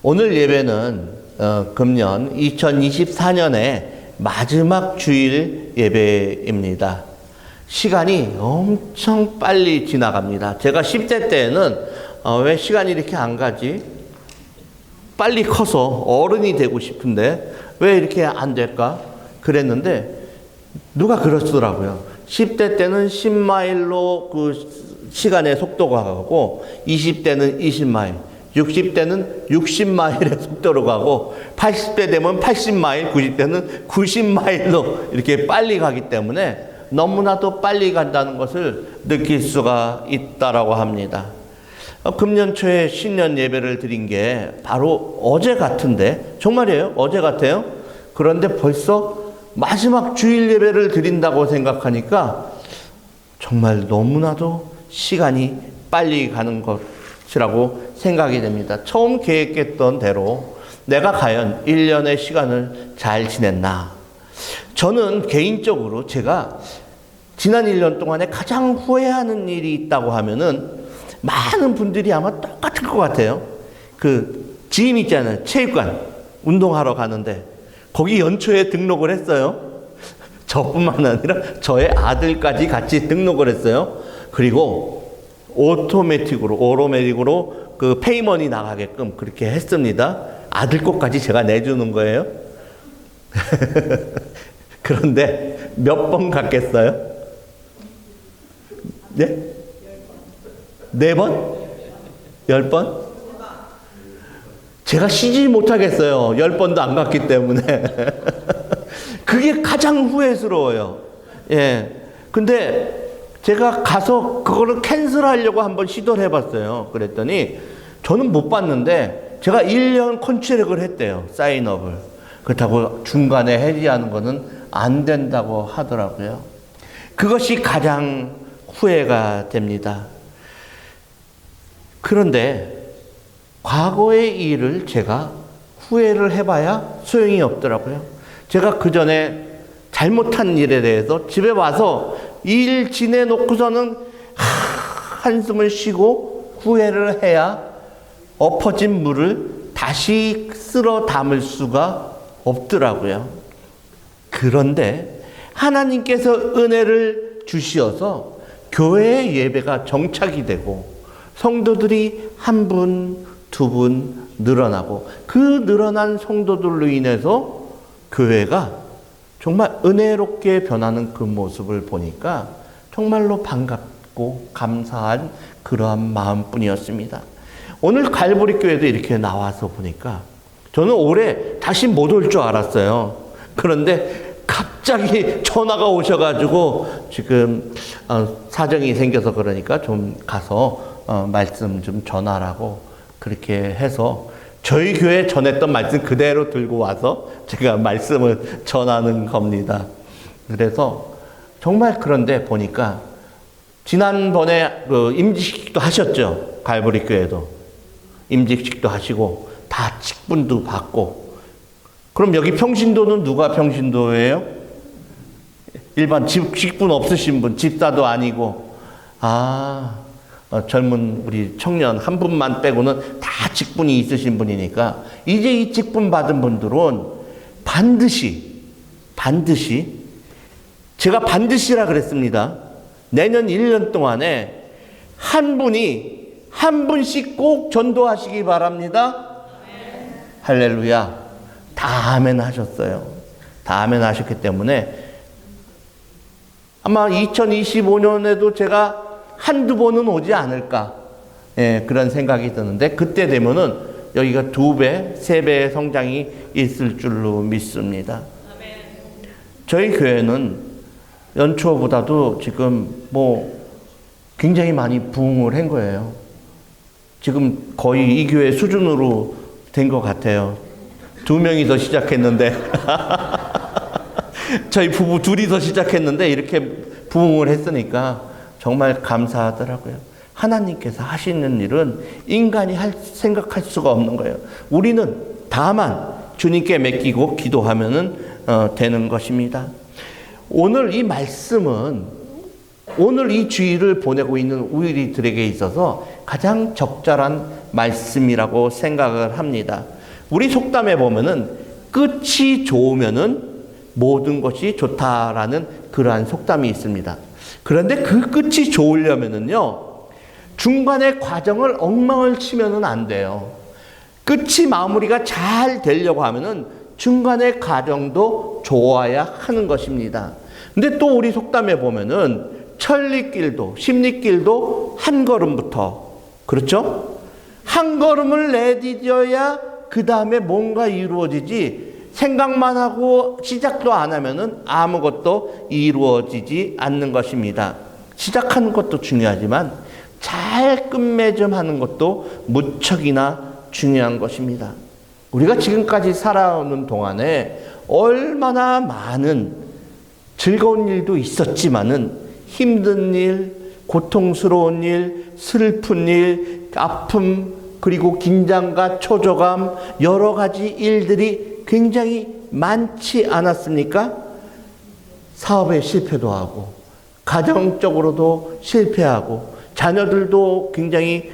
오늘 예배는 금년 2024년의 마지막 주일 예배입니다. 시간이 엄청 빨리 지나갑니다. 제가 10대 때는 왜 시간이 이렇게 안 가지? 빨리 커서 어른이 되고 싶은데 왜 이렇게 안 될까? 그랬는데 누가 그러시더라고요. 10대 때는 10마일로 그 시간의 속도가 가고 20대는 20마일, 60대는 60마일의 속도로 가고 80대 되면 80마일, 90대는 90마일로 이렇게 빨리 가기 때문에 너무나도 빨리 간다는 것을 느낄 수가 있다라고 합니다. 금년 초에 신년 예배를 드린 게 바로 어제 같은데, 정말이에요? 어제 같아요? 그런데 벌써 마지막 주일 예배를 드린다고 생각하니까 정말 너무나도 시간이 빨리 가는 것이라고 생각이 됩니다. 처음 계획했던 대로 내가 과연 1년의 시간을 잘 지냈나? 저는 개인적으로 제가 지난 1년 동안에 가장 후회하는 일이 있다고 하면은 많은 분들이 아마 똑같을 것 같아요. 그 짐 있잖아요. 체육관 운동하러 가는데 거기 연초에 등록을 했어요. 저뿐만 아니라 저의 아들까지 같이 등록을 했어요. 그리고 오토매틱으로 그 페이먼이 나가게끔 그렇게 했습니다. 아들 것까지 제가 내주는 거예요. 그런데 몇 번 갔겠어요? 네? 4번? 10번? 제가 쉬지 못하겠어요. 10번도 안 갔기 때문에. 그게 가장 후회스러워요. 예. 근데 제가 가서 그거를 캔슬하려고 한번 시도를 해봤어요. 그랬더니 저는 못 봤는데 제가 1년 컨트랙을 했대요. 사인업을. 그렇다고 중간에 해지하는 거는 안 된다고 하더라고요. 그것이 가장 후회가 됩니다. 그런데 과거의 일을 제가 후회를 해봐야 소용이 없더라고요. 제가 그 전에 잘못한 일에 대해서 집에 와서 일 지내놓고서는 한숨을 쉬고 후회를 해야 엎어진 물을 다시 쓸어 담을 수가 없더라고요. 그런데 하나님께서 은혜를 주시어서 교회의 예배가 정착이 되고 성도들이 한 분, 두 분 늘어나고 그 늘어난 성도들로 인해서 교회가 정말 은혜롭게 변하는 그 모습을 보니까 정말로 반갑고 감사한 그러한 마음뿐이었습니다. 오늘 갈보리 교회도 이렇게 나와서 보니까 저는 올해 다시 못 올 줄 알았어요. 그런데 갑자기 전화가 오셔가지고 지금 사정이 생겨서 그러니까 좀 가서 말씀 좀 전하라고 그렇게 해서 저희 교회에 전했던 말씀 그대로 들고 와서 제가 말씀을 전하는 겁니다. 그래서 정말 그런데 보니까 지난번에 임직식도 하셨죠. 갈보리 교회도 임직식도 하시고 다 직분도 받고. 그럼 여기 평신도는 누가 평신도예요? 일반 직분 없으신 분, 집사도 아니고. 젊은 우리 청년 한 분만 빼고는 다 직분이 있으신 분이니까 이제 이 직분 받은 분들은 반드시 제가 반드시라 그랬습니다. 내년 1년 동안에 한 분씩 꼭 전도하시기 바랍니다. 아멘. 할렐루야. 다 아멘 하셨어요. 다 아멘 하셨기 때문에 아마 2025년에도 제가 한두 번은 오지 않을까. 예, 그런 생각이 드는데 그때 되면은 여기가 2배, 3배의 성장이 있을 줄로 믿습니다. 아멘. 저희 교회는 연초보다도 지금 굉장히 많이 부흥을 한 거예요. 지금 거의 이 교회 수준으로 된 것 같아요. 2명이서 시작했는데 저희 부부 둘이서 시작했는데 이렇게 부흥을 했으니까 정말 감사하더라고요. 하나님께서 하시는 일은 인간이 생각할 수가 없는 거예요. 우리는 다만 주님께 맡기고 기도하면은 되는 것입니다. 오늘 이 말씀은 오늘 이 주일을 보내고 있는 우리들에게 있어서 가장 적절한 말씀이라고 생각을 합니다. 우리 속담에 보면은 끝이 좋으면은 모든 것이 좋다라는 그러한 속담이 있습니다. 그런데 그 끝이 좋으려면은요, 중간에 과정을 엉망을 치면은 안 돼요. 끝이 마무리가 잘 되려고 하면은 중간의 과정도 좋아야 하는 것입니다. 근데 또 우리 속담에 보면은 천리길도 십리길도 한 걸음부터, 그렇죠? 한 걸음을 내디뎌야 그 다음에 뭔가 이루어지지, 생각만 하고 시작도 안 하면은 아무것도 이루어지지 않는 것입니다. 시작하는 것도 중요하지만 잘 끝맺음하는 것도 무척이나 중요한 것입니다. 우리가 지금까지 살아오는 동안에 얼마나 많은 즐거운 일도 있었지만은 힘든 일, 고통스러운 일, 슬픈 일, 아픔, 그리고 긴장과 초조감, 여러 가지 일들이 굉장히 많지 않았습니까? 사업에 실패도 하고, 가정적으로도 실패하고, 자녀들도 굉장히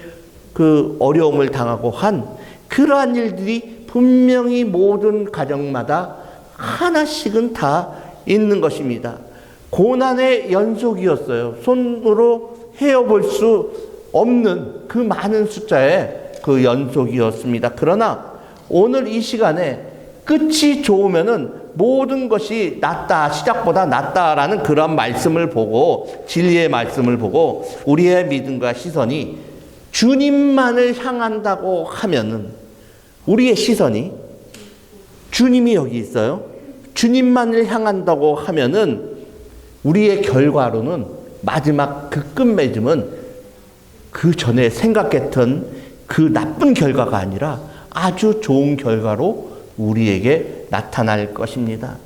그 어려움을 당하고 한 그러한 일들이 분명히 모든 가정마다 하나씩은 다 있는 것입니다. 고난의 연속이었어요. 손으로 헤어볼 수 없는 그 많은 숫자의 그 연속이었습니다. 그러나 오늘 이 시간에 끝이 좋으면은 모든 것이 낫다, 시작보다 낫다라는 그런 말씀을 보고, 진리의 말씀을 보고 우리의 믿음과 시선이 주님만을 향한다고 하면은, 우리의 시선이 주님이 여기 있어요. 주님만을 향한다고 하면은 우리의 결과로는 마지막 그 끝맺음은 그 전에 생각했던 그 나쁜 결과가 아니라 아주 좋은 결과로 우리에게 나타날 것입니다.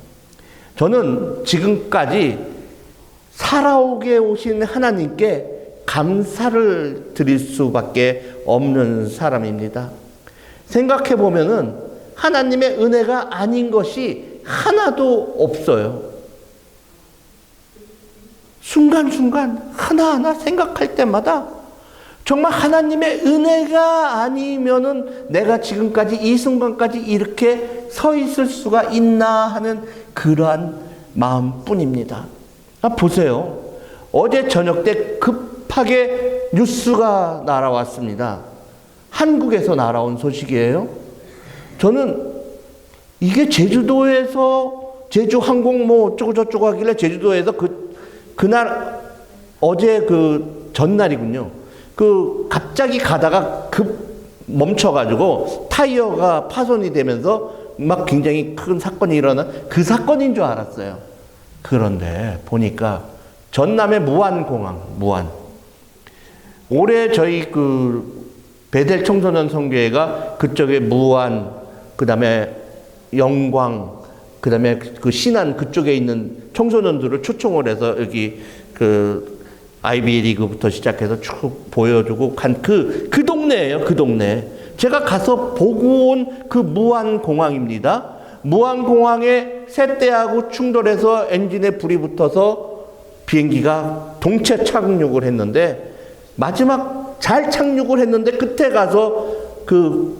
저는 지금까지 살아오게 오신 하나님께 감사를 드릴 수밖에 없는 사람입니다. 생각해 보면은 하나님의 은혜가 아닌 것이 하나도 없어요. 순간순간 하나하나 생각할 때마다 정말 하나님의 은혜가 아니면은 내가 지금까지 이 순간까지 이렇게 서 있을 수가 있나 하는 그러한 마음뿐입니다. 보세요. 어제 저녁 때 급하게 뉴스가 날아왔습니다. 한국에서 날아온 소식이에요. 저는 이게 제주도에서 제주항공 뭐 어쩌고 저쩌고 하길래 제주도에서 그날 어제 그 전날이군요. 갑자기 가다가 멈춰가지고 타이어가 파손이 되면서 막 굉장히 큰 사건이 일어난 그 사건인 줄 알았어요. 그런데 보니까 전남의 무안공항, 올해 저희 베델 청소년 선교회가 그쪽에 무안, 그 다음에 영광, 그 다음에 신안 그쪽에 있는 청소년들을 초청을 해서 여기 아이비리그부터 시작해서 쭉 보여주고 간 그 동네예요. 그 동네. 제가 가서 보고 온 그 무안공항입니다. 무안공항에 새떼하고 충돌해서 엔진에 불이 붙어서 비행기가 동체 착륙을 했는데, 마지막 잘 착륙을 했는데 끝에 가서 큰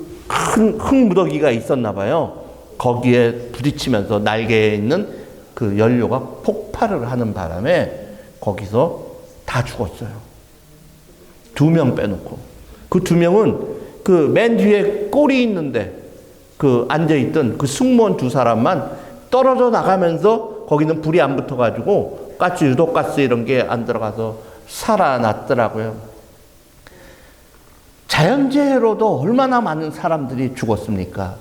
흙무더기가 있었나 봐요. 거기에 부딪히면서 날개에 있는 그 연료가 폭발을 하는 바람에 거기서 다 죽었어요. 2명 빼놓고. 그 2명은 맨 뒤에 꼴이 있는데 앉아있던 승무원 2사람만 떨어져 나가면서 거기는 불이 안 붙어가지고 유독가스 이런 게 안 들어가서 살아났더라고요. 자연재해로도 얼마나 많은 사람들이 죽었습니까?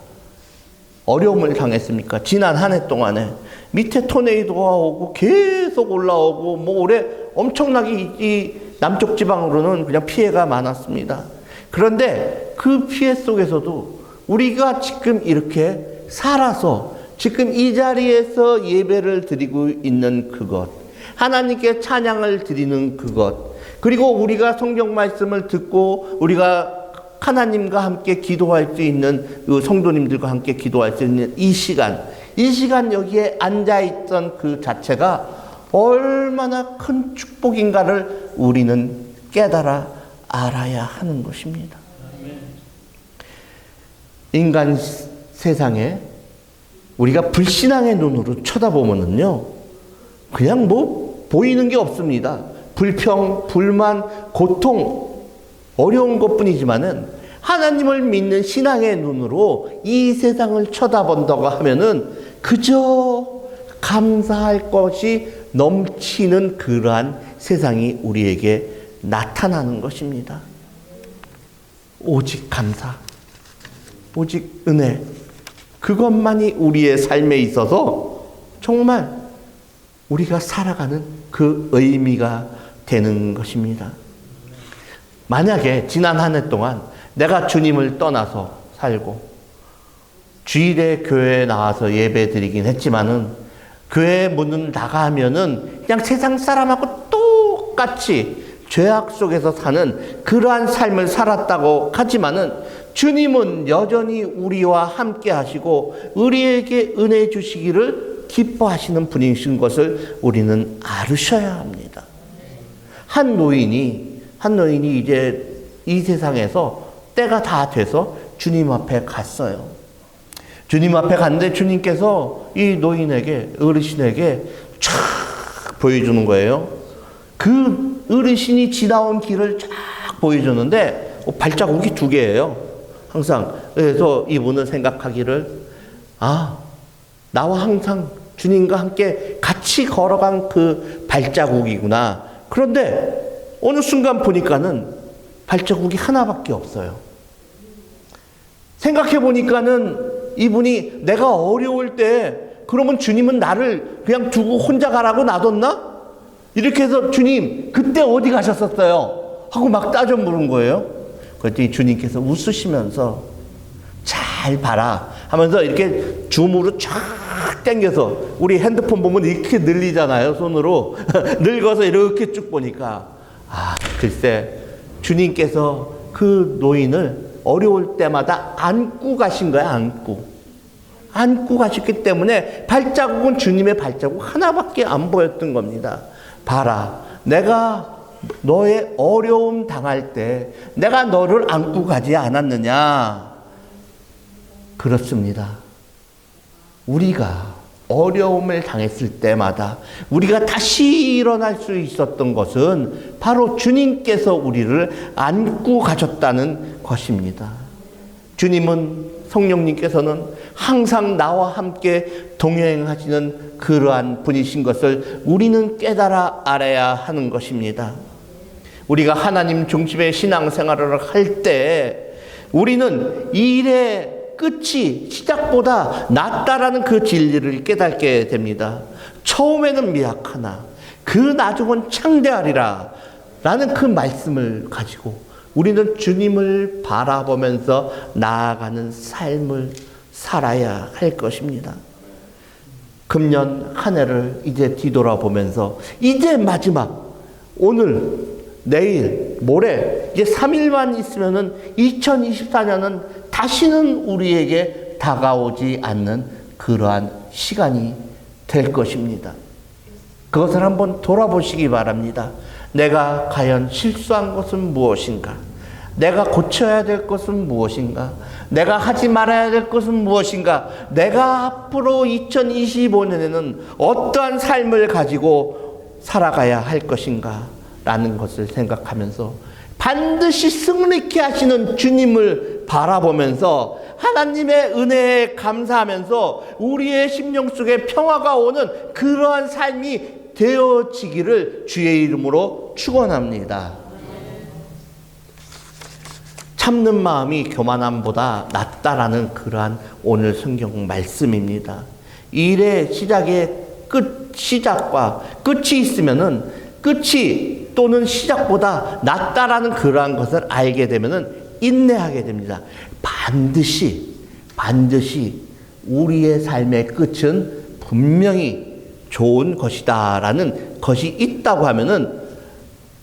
어려움을 당했습니까? 지난 한 해 동안에 밑에 토네이도가 오고 계속 올라오고 올해 엄청나게 이 남쪽 지방으로는 그냥 피해가 많았습니다. 그런데 그 피해 속에서도 우리가 지금 이렇게 살아서 지금 이 자리에서 예배를 드리고 있는 그것, 하나님께 찬양을 드리는 그것, 그리고 우리가 성경 말씀을 듣고 우리가 하나님과 함께 기도할 수 있는 성도님들과 함께 기도할 수 있는 이 시간 여기에 앉아있던 그 자체가 얼마나 큰 축복인가를 우리는 깨달아 알아야 하는 것입니다. 인간 세상에 우리가 불신앙의 눈으로 쳐다보면은요, 그냥 뭐 보이는 게 없습니다. 불평, 불만, 고통, 어려운 것 뿐이지만은 하나님을 믿는 신앙의 눈으로 이 세상을 쳐다본다고 하면은 그저 감사할 것이 넘치는 그러한 세상이 우리에게 나타나는 것입니다. 오직 감사, 오직 은혜, 그것만이 우리의 삶에 있어서 정말 우리가 살아가는 그 의미가 되는 것입니다. 만약에 지난 한 해 동안 내가 주님을 떠나서 살고 주일에 교회에 나와서 예배 드리긴 했지만은 교회 문을 나가면은 그냥 세상 사람하고 똑같이 죄악 속에서 사는 그러한 삶을 살았다고 하지만은 주님은 여전히 우리와 함께 하시고 우리에게 은혜 주시기를 기뻐하시는 분이신 것을 우리는 알으셔야 합니다. 한 노인이 이제 이 세상에서 때가 다 돼서 주님 앞에 갔어요. 주님 앞에 갔는데 주님께서 이 노인에게, 어르신에게 쫙 보여주는 거예요. 그 어르신이 지나온 길을 쫙 보여주는데 발자국이 2개예요. 항상. 그래서 이분은 생각하기를, 나와 항상 주님과 함께 같이 걸어간 그 발자국이구나. 그런데 어느 순간 보니까는 발자국이 하나밖에 없어요. 생각해 보니까는 이분이 내가 어려울 때 그러면 주님은 나를 그냥 두고 혼자 가라고 놔뒀나? 이렇게 해서 주님 그때 어디 가셨었어요? 하고 막 따져 물은 거예요. 그랬더니 주님께서 웃으시면서 잘 봐라 하면서 이렇게 줌으로 쫙 당겨서, 우리 핸드폰 보면 이렇게 늘리잖아요, 손으로. 늙어서 이렇게 쭉 보니까 글쎄 주님께서 그 노인을 어려울 때마다 안고 가신 거야. 안고 가셨기 때문에 발자국은 주님의 발자국 하나밖에 안 보였던 겁니다. 봐라, 내가 너의 어려움 당할 때 내가 너를 안고 가지 않았느냐. 그렇습니다. 우리가 어려움을 당했을 때마다 우리가 다시 일어날 수 있었던 것은 바로 주님께서 우리를 안고 가셨다는 것입니다. 주님은, 성령님께서는 항상 나와 함께 동행하시는 그러한 분이신 것을 우리는 깨달아 알아야 하는 것입니다. 우리가 하나님 중심의 신앙생활을 할 때 우리는 일의 끝이 시작보다 낫다라는 그 진리를 깨닫게 됩니다. 처음에는 미약하나 그 나중은 창대하리라 라는 그 말씀을 가지고 우리는 주님을 바라보면서 나아가는 삶을 살아야 할 것입니다. 금년 한 해를 이제 뒤돌아보면서 이제 마지막, 오늘, 내일, 모레 이제 3일만 있으면은 2024년은 다시는 우리에게 다가오지 않는 그러한 시간이 될 것입니다. 그것을 한번 돌아보시기 바랍니다. 내가 과연 실수한 것은 무엇인가? 내가 고쳐야 될 것은 무엇인가? 내가 하지 말아야 될 것은 무엇인가? 내가 앞으로 2025년에는 어떠한 삶을 가지고 살아가야 할 것인가? 라는 것을 생각하면서 반드시 승리케 하시는 주님을 바라보면서 하나님의 은혜에 감사하면서 우리의 심령 속에 평화가 오는 그러한 삶이 되어지기를 주의 이름으로 축원합니다. 참는 마음이 교만함보다 낫다라는 그러한 오늘 성경 말씀입니다. 일의 시작과 끝이 있으면은 끝이 또는 시작보다 낫다라는 그러한 것을 알게 되면은 인내하게 됩니다. 반드시 우리의 삶의 끝은 분명히 좋은 것이다라는 것이 있다고 하면은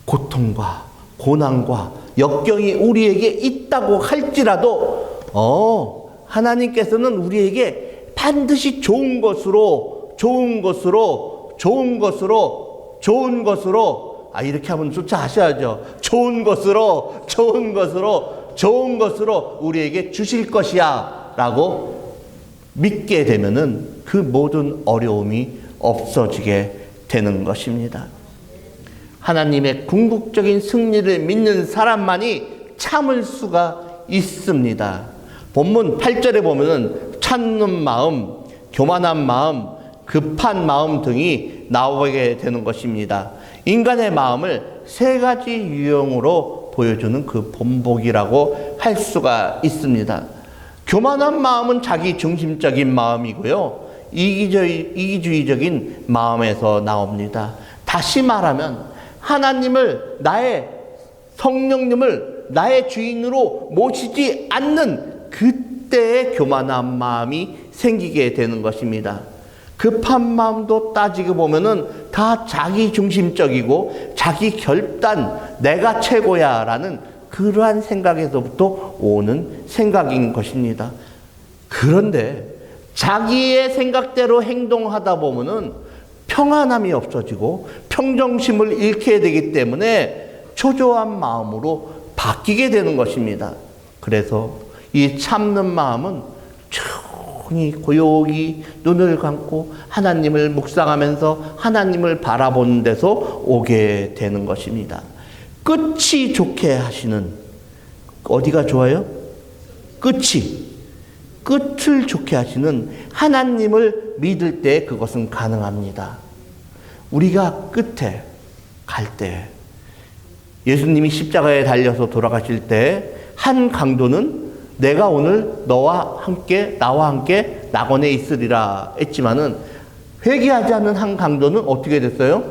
고통과 고난과 역경이 우리에게 있다고 할지라도 하나님께서는 우리에게 반드시 좋은 것으로 이렇게 하면 조차 하셔야죠. 좋은 것으로 우리에게 주실 것이야 라고 믿게 되면은 그 모든 어려움이 없어지게 되는 것입니다. 하나님의 궁극적인 승리를 믿는 사람만이 참을 수가 있습니다. 본문 8절에 보면은 찾는 마음, 교만한 마음, 급한 마음 등이 나오게 되는 것입니다. 인간의 마음을 세 가지 유형으로 보여주는 그 본보기라고 할 수가 있습니다. 교만한 마음은 자기 중심적인 마음이고요. 이기주의적인 마음에서 나옵니다. 다시 말하면 하나님을, 나의 성령님을 나의 주인으로 모시지 않는 그때의 교만한 마음이 생기게 되는 것입니다. 급한 마음도 따지고 보면은 다 자기 중심적이고 자기 결단, 내가 최고야 라는 그러한 생각에서부터 오는 생각인 것입니다. 그런데 자기의 생각대로 행동하다 보면은 평안함이 없어지고 평정심을 잃게 되기 때문에 초조한 마음으로 바뀌게 되는 것입니다. 그래서 이 참는 마음은 조용히 고요히 눈을 감고 하나님을 묵상하면서 하나님을 바라보는 데서 오게 되는 것입니다. 끝이 좋게 하시는, 어디가 좋아요? 끝을 좋게 하시는 하나님을 믿을 때 그것은 가능합니다. 우리가 끝에 갈 때, 예수님이 십자가에 달려서 돌아가실 때 한 강도는 내가 오늘 나와 함께 낙원에 있으리라 했지만은 회개하지 않는 한 강도는 어떻게 됐어요?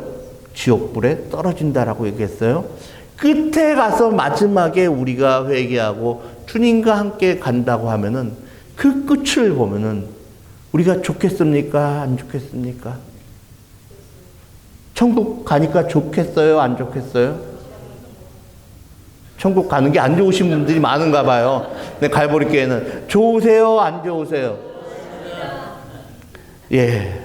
지옥불에 떨어진다라고 얘기했어요. 끝에 가서 마지막에 우리가 회개하고 주님과 함께 간다고 하면은 그 끝을 보면은 우리가 좋겠습니까? 안 좋겠습니까? 천국 가니까 좋겠어요? 안 좋겠어요? 천국 가는 게 안 좋으신 분들이 많은가 봐요. 근데 갈보리교회는 좋으세요? 안 좋으세요? 예.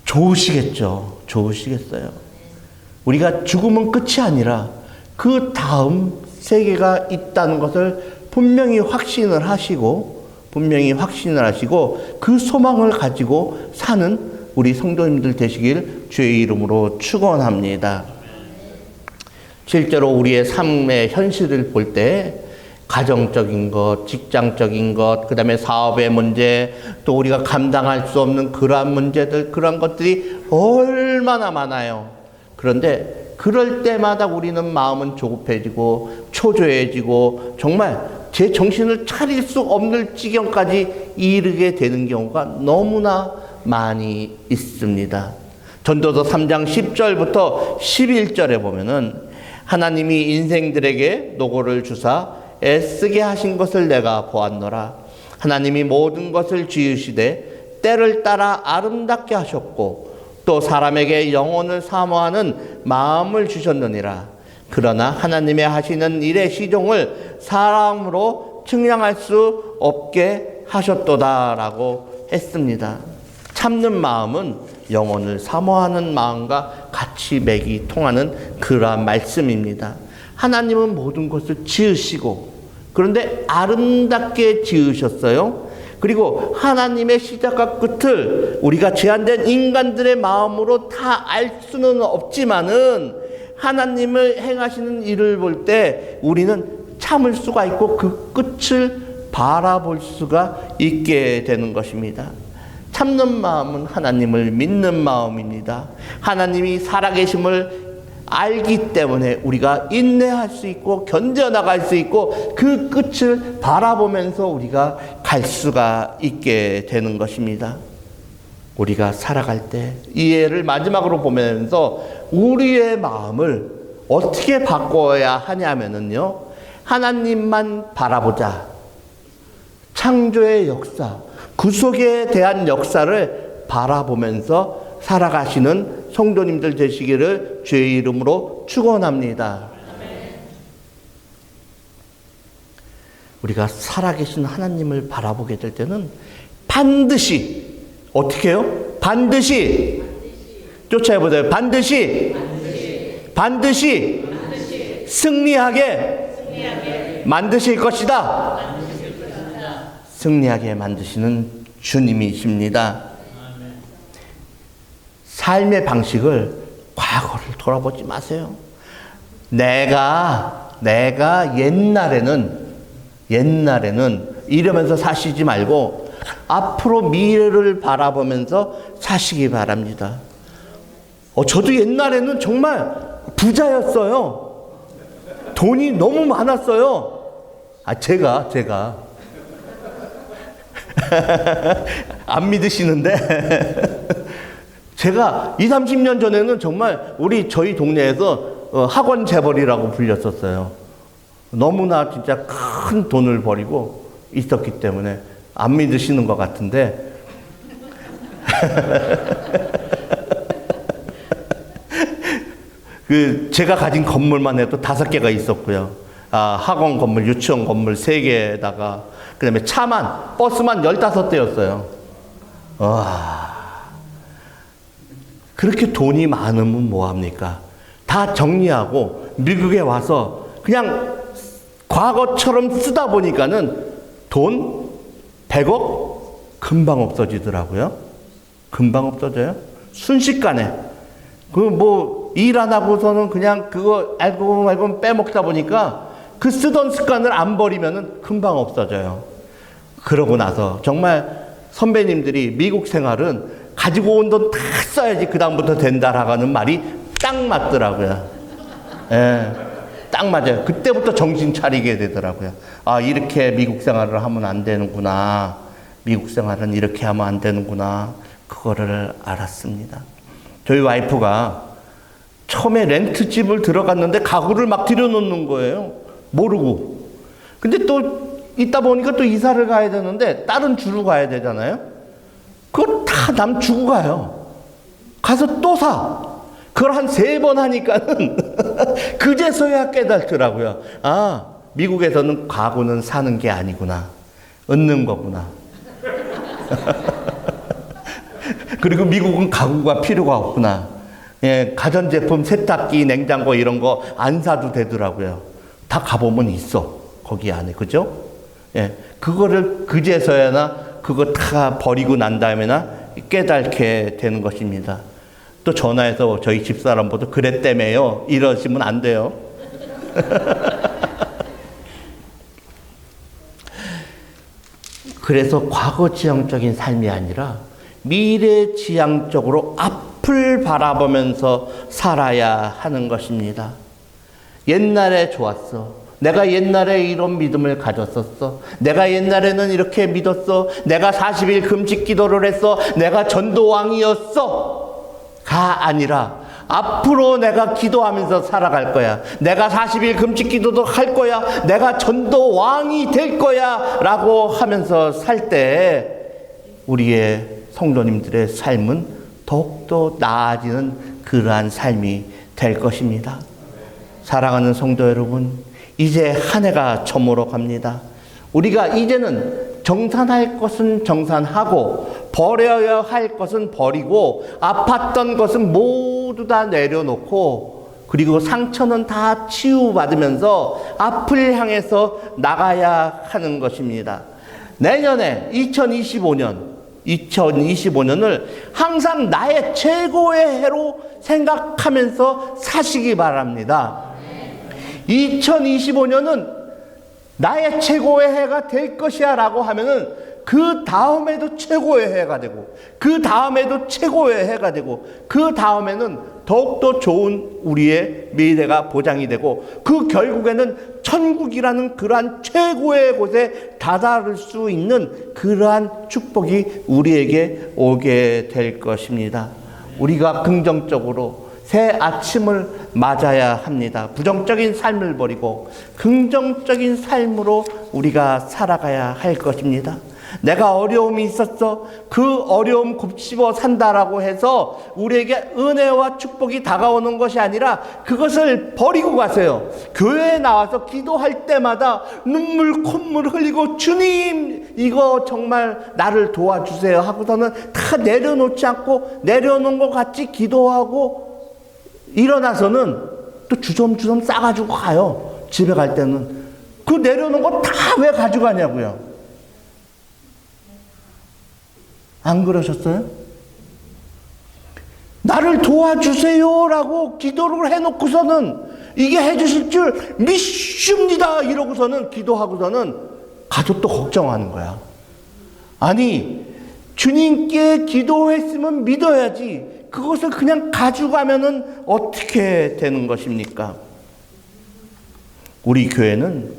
좋으시겠죠. 좋으시겠어요. 우리가 죽으면 끝이 아니라 그 다음 세계가 있다는 것을 분명히 확신을 하시고 그 소망을 가지고 사는 우리 성도님들 되시길 주의 이름으로 축원합니다. 실제로 우리의 삶의 현실을 볼 때 가정적인 것, 직장적인 것, 그 다음에 사업의 문제, 또 우리가 감당할 수 없는 그러한 문제들, 그러한 것들이 얼마나 많아요. 그런데 그럴 때마다 우리는 마음은 조급해지고 초조해지고 정말 제 정신을 차릴 수 없는 지경까지 이르게 되는 경우가 너무나 많이 있습니다. 전도서 3장 10절부터 11절에 보면은 하나님이 인생들에게 노고를 주사 애쓰게 하신 것을 내가 보았노라. 하나님이 모든 것을 지으시되 때를 따라 아름답게 하셨고 또 사람에게 영혼을 사모하는 마음을 주셨느니라. 그러나 하나님의 하시는 일의 시종을 사람으로 측량할 수 없게 하셨도다라고 했습니다. 참는 마음은 영혼을 사모하는 마음과 같이 맥이 통하는 그러한 말씀입니다. 하나님은 모든 것을 지으시고 그런데 아름답게 지으셨어요. 그리고 하나님의 시작과 끝을 우리가 제한된 인간들의 마음으로 다 알 수는 없지만은 하나님을 행하시는 일을 볼 때 우리는 참을 수가 있고 그 끝을 바라볼 수가 있게 되는 것입니다. 참는 마음은 하나님을 믿는 마음입니다. 하나님이 살아계심을 알기 때문에 우리가 인내할 수 있고 견뎌나갈 수 있고 그 끝을 바라보면서 우리가 갈 수가 있게 되는 것입니다. 우리가 살아갈 때 이 예를 마지막으로 보면서 우리의 마음을 어떻게 바꿔야 하냐면요, 하나님만 바라보자. 창조의 역사, 구속에 대한 역사를 바라보면서 살아가시는 성도님들 되시기를 주의 이름으로 축원합니다. 우리가 살아계신 하나님을 바라보게 될 때는 반드시 어떻게 해요? 반드시 쫓아해보세요. 반드시 승리하게 만드실 것이다. 승리하게 만드시는 주님이십니다. 삶의 방식을 과거를 돌아보지 마세요. 내가 옛날에는 이러면서 사시지 말고 앞으로 미래를 바라보면서 사시기 바랍니다. 저도 옛날에는 정말 부자였어요. 돈이 너무 많았어요. 제가 안 믿으시는데 제가 20, 30년 전에는 정말 저희 동네에서 학원 재벌이라고 불렸었어요. 너무나 진짜 큰 돈을 벌이고 있었기 때문에 안 믿으시는 것 같은데 제가 가진 건물만 해도 5개가 있었고요. 학원 건물, 유치원 건물 3개에다가 그 다음에 버스만 15대였어요. 그렇게 돈이 많으면 뭐합니까? 다 정리하고 미국에 와서 그냥 과거처럼 쓰다 보니까는 돈 100억 금방 없어지더라고요. 금방 없어져요. 순식간에. 일 안 하고서는 그냥 그거 알고 말고 빼먹다 보니까 그 쓰던 습관을 안 버리면은 금방 없어져요. 그러고 나서 정말 선배님들이 미국 생활은 가지고 온 돈 다 써야지 그다음부터 된다라는 말이 딱 맞더라고요. 딱 맞아요. 그때부터 정신 차리게 되더라고요. 이렇게 미국 생활을 하면 안 되는구나. 미국 생활은 이렇게 하면 안 되는구나. 그거를 알았습니다. 저희 와이프가 처음에 렌트집을 들어갔는데 가구를 막 들여놓는 거예요. 모르고. 근데 또 있다 보니까 또 이사를 가야 되는데 딸은 주로 가야 되잖아요. 그걸 다 남 주고 가요. 가서 또 사. 그걸 한 3번 하니까는 그제서야 깨닫더라고요. 미국에서는 가구는 사는 게 아니구나. 얻는 거구나. 그리고 미국은 가구가 필요가 없구나. 가전제품, 세탁기, 냉장고 이런 거 안 사도 되더라고요. 다 가보면 있어. 거기 안에. 그죠? 그거를 그제서야나 그거 다 버리고 난 다음에나 깨닫게 되는 것입니다. 또 전화해서 저희 집사람 보고 그랬다며요. 이러시면 안 돼요. 그래서 과거지향적인 삶이 아니라 미래지향적으로 앞을 바라보면서 살아야 하는 것입니다. 옛날에 좋았어. 내가 옛날에 이런 믿음을 가졌었어. 내가 옛날에는 이렇게 믿었어. 내가 40일 금식 기도를 했어. 내가 전도왕이었어. 가 아니라 앞으로 내가 기도하면서 살아갈 거야. 내가 40일 금식 기도도 할 거야. 내가 전도왕이 될 거야. 라고 하면서 살 때 우리의 성도님들의 삶은 더욱더 나아지는 그러한 삶이 될 것입니다. 사랑하는 성도 여러분, 이제 한 해가 저물어 갑니다. 우리가 이제는 정산할 것은 정산하고 버려야 할 것은 버리고 아팠던 것은 모두 다 내려놓고 그리고 상처는 다 치유받으면서 앞을 향해서 나가야 하는 것입니다. 내년에 2025년을 항상 나의 최고의 해로 생각하면서 사시기 바랍니다. 2025년은 나의 최고의 해가 될 것이야 라고 하면은 그 다음에도 최고의 해가 되고 그 다음에도 최고의 해가 되고 그 다음에는 더욱더 좋은 우리의 미래가 보장이 되고 그 결국에는 천국이라는 그러한 최고의 곳에 다다를 수 있는 그러한 축복이 우리에게 오게 될 것입니다. 우리가 긍정적으로 새 아침을 맞아야 합니다. 부정적인 삶을 버리고 긍정적인 삶으로 우리가 살아가야 할 것입니다. 내가 어려움이 있었어. 그 어려움 곱씹어 산다라고 해서 우리에게 은혜와 축복이 다가오는 것이 아니라 그것을 버리고 가세요. 교회에 나와서 기도할 때마다 눈물 콧물 흘리고 주님 이거 정말 나를 도와주세요 하고서는 다 내려놓지 않고 내려놓은 것 같이 기도하고 일어나서는 또 주섬주섬 싸가지고 가요. 집에 갈 때는 그 내려놓은 거 다 왜 가져가냐고요. 안 그러셨어요? 나를 도와주세요라고 기도를 해놓고서는 이게 해주실 줄 믿습니다 이러고서는 기도하고서는 가족도 걱정하는 거야. 아니, 주님께 기도했으면 믿어야지 그것을 그냥 가져가면은 어떻게 되는 것입니까? 우리 교회는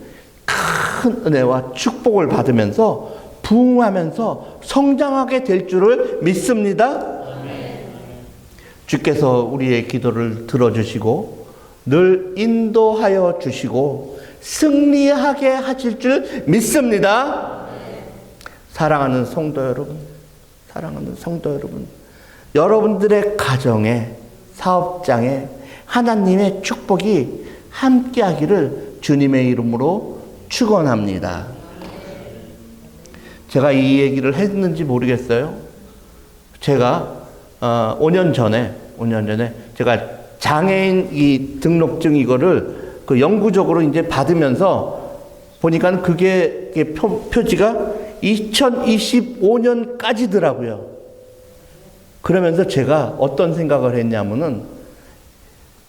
큰 은혜와 축복을 받으면서 부흥하면서 성장하게 될 줄을 믿습니다. 주께서 우리의 기도를 들어주시고 늘 인도하여 주시고 승리하게 하실 줄 믿습니다. 사랑하는 성도 여러분, 사랑하는 성도 여러분, 여러분들의 가정에, 사업장에 하나님의 축복이 함께하기를 주님의 이름으로 축원합니다. 제가 이 얘기를 했는지 모르겠어요. 제가 5년 전에 제가 장애인 이 등록증 이거를 그 영구적으로 이제 받으면서 보니까 그게 표지가 2025년까지더라고요. 그러면서 제가 어떤 생각을 했냐면은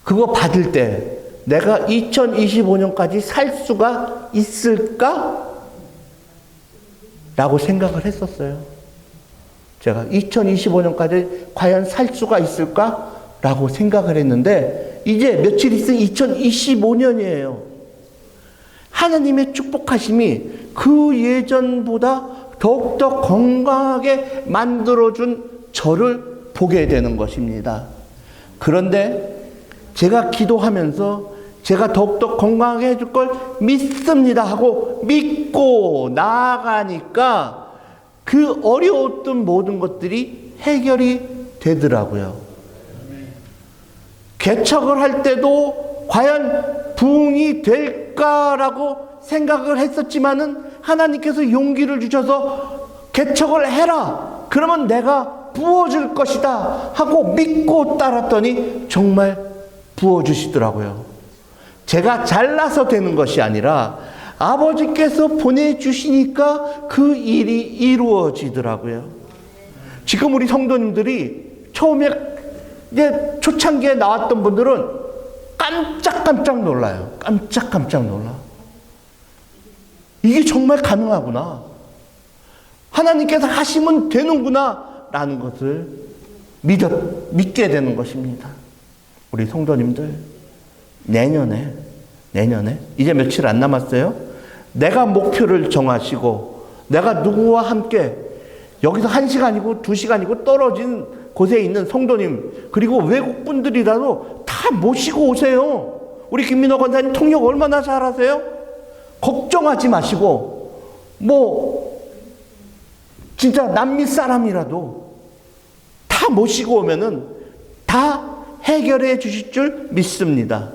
그거 받을 때 내가 2025년까지 살 수가 있을까? 라고 생각을 했었어요. 제가 2025년까지 과연 살 수가 있을까? 라고 생각을 했는데 이제 며칠 있으면 2025년이에요. 하나님의 축복하심이 그 예전보다 더욱더 건강하게 만들어준 저를 보게 되는 것입니다. 그런데 제가 기도하면서 제가 더욱더 건강하게 해줄 걸 믿습니다 하고 믿고 나아가니까 그 어려웠던 모든 것들이 해결이 되더라고요. 개척을 할 때도 과연 부흥이 될까라고 생각을 했었지만은 하나님께서 용기를 주셔서 개척을 해라. 그러면 내가 부어줄 것이다 하고 믿고 따랐더니 정말 부어주시더라고요. 제가 잘나서 되는 것이 아니라 아버지께서 보내주시니까 그 일이 이루어지더라고요. 지금 우리 성도님들이 처음에 이제 초창기에 나왔던 분들은 깜짝깜짝 놀라요. 깜짝깜짝 놀라. 이게 정말 가능하구나. 하나님께서 하시면 되는구나 라는 것을 믿게 되는 것입니다. 우리 성도님들 내년에 이제 며칠 안 남았어요. 내가 목표를 정하시고 내가 누구와 함께 여기서 1시간이고 2시간이고 떨어진 곳에 있는 성도님 그리고 외국 분들이라도 다 모시고 오세요. 우리 김민호 권사님 통역 얼마나 잘하세요? 걱정하지 마시고 진짜 남미 사람이라도 다 모시고 오면은 다 해결해 주실 줄 믿습니다.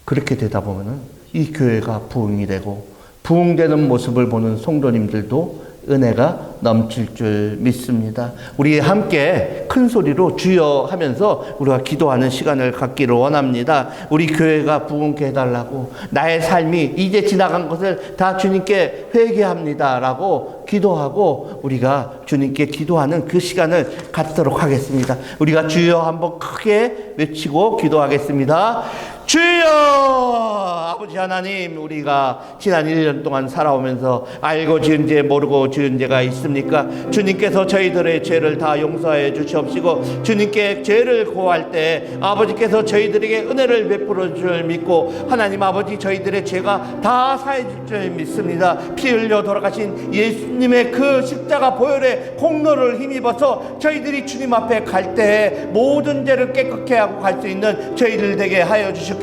그렇게 되다 보면은 이 교회가 부흥이 되고 부흥되는 모습을 보는 성도님들도 은혜가 넘칠 줄 믿습니다. 우리 함께 큰 소리로 주여 하면서 우리가 기도하는 시간을 갖기를 원합니다. 우리 교회가 부흥케 해달라고 나의 삶이 이제 지나간 것을 다 주님께 회개합니다 라고 기도하고 우리가 주님께 기도하는 그 시간을 갖도록 하겠습니다. 우리가 주여 한번 크게 외치고 기도하겠습니다. 주여! 아버지 하나님, 우리가 지난 1년 동안 살아오면서 알고 지은 죄 모르고 지은 죄가 있습니까? 주님께서 저희들의 죄를 다 용서해 주시옵시고 주님께 죄를 고할 때 아버지께서 저희들에게 은혜를 베풀어 줄 믿고 하나님 아버지 저희들의 죄가 다 사해 줄 줄 믿습니다. 피 흘려 돌아가신 예수님의 그 십자가 보혈의 공로를 힘입어서 저희들이 주님 앞에 갈 때 모든 죄를 깨끗게 하고 갈 수 있는 저희들 되게 하여 주시옵소서.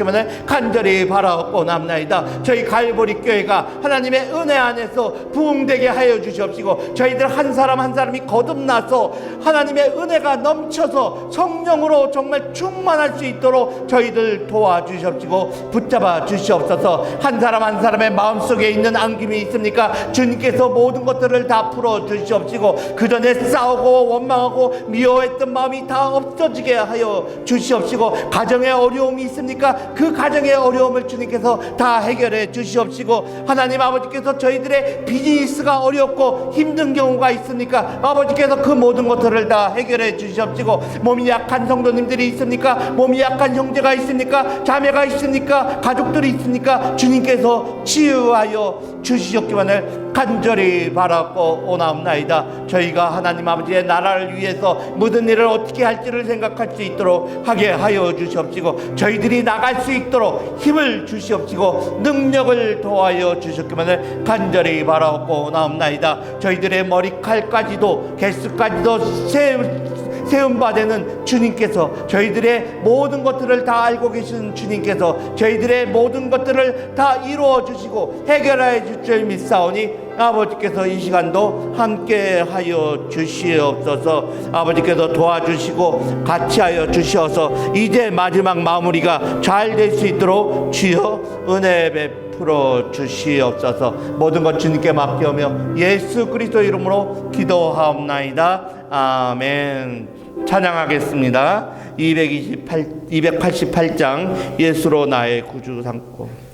간절히 바라옵고 남나이다. 저희 갈보리 교회가 하나님의 은혜 안에서 부흥되게 하여 주시옵시고 저희들 한 사람 한 사람이 거듭나서 하나님의 은혜가 넘쳐서 성령으로 정말 충만할 수 있도록 저희들 도와주시옵시고 붙잡아 주시옵소서. 한 사람 한 사람의 마음속에 있는 앙김이 있습니까? 주님께서 모든 것들을 다 풀어 주시옵시고 그 전에 싸우고 원망하고 미워했던 마음이 다 없어지게 하여 주시옵시고 가정에 어려움이 있습니까? 그 가정의 어려움을 주님께서 다 해결해 주시옵시고, 하나님 아버지께서 저희들의 비즈니스가 어렵고 힘든 경우가 있으니까 아버지께서 그 모든 것들을 다 해결해 주시옵시고, 몸이 약한 성도님들이 있습니까? 몸이 약한 형제가 있습니까? 자매가 있습니까? 가족들이 있습니까? 주님께서 치유하여 주시옵기만을 간절히 바라고 오나옵나이다. 저희가 하나님 아버지의 나라를 위해서 모든 일을 어떻게 할지를 생각할 수 있도록 하게 하여 주시옵시고, 저희들이 나갈 수 있도록 힘을 주시옵시고 능력을 도하여 주시옵기만을 간절히 바라고 오나옵나이다. 저희들의 머리칼까지도 개수까지도 세움받는 주님께서, 저희들의 모든 것들을 다 알고 계신 주님께서 저희들의 모든 것들을 다 이루어 주시고 해결하여 줄 줄 믿사오니 아버지께서 이 시간도 함께 하여 주시옵소서. 아버지께서 도와주시고 같이 하여 주시어서 이제 마지막 마무리가 잘 될 수 있도록 주여 은혜 베풀어 주시옵소서. 모든 것 주님께 맡겨오며 예수 그리스도 이름으로 기도하옵나이다. 아멘. 찬양하겠습니다. 288장 예수로 나의 구주 삼고.